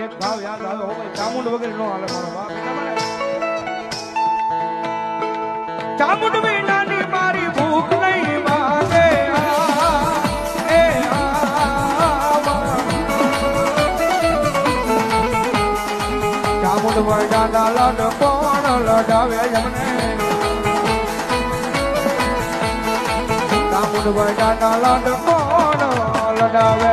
એક ભાવ યાદ આવે હો ભાઈ ચામુંડ વગેરે નો હાલે મારો બાપ ચામુંડ વિનાની મારી ભૂખ નહીં માગે ચામુંડ વરદાના લડ કોણ લડાવે જમને ચામુંડ વરદાના લડ કોણ લડાવે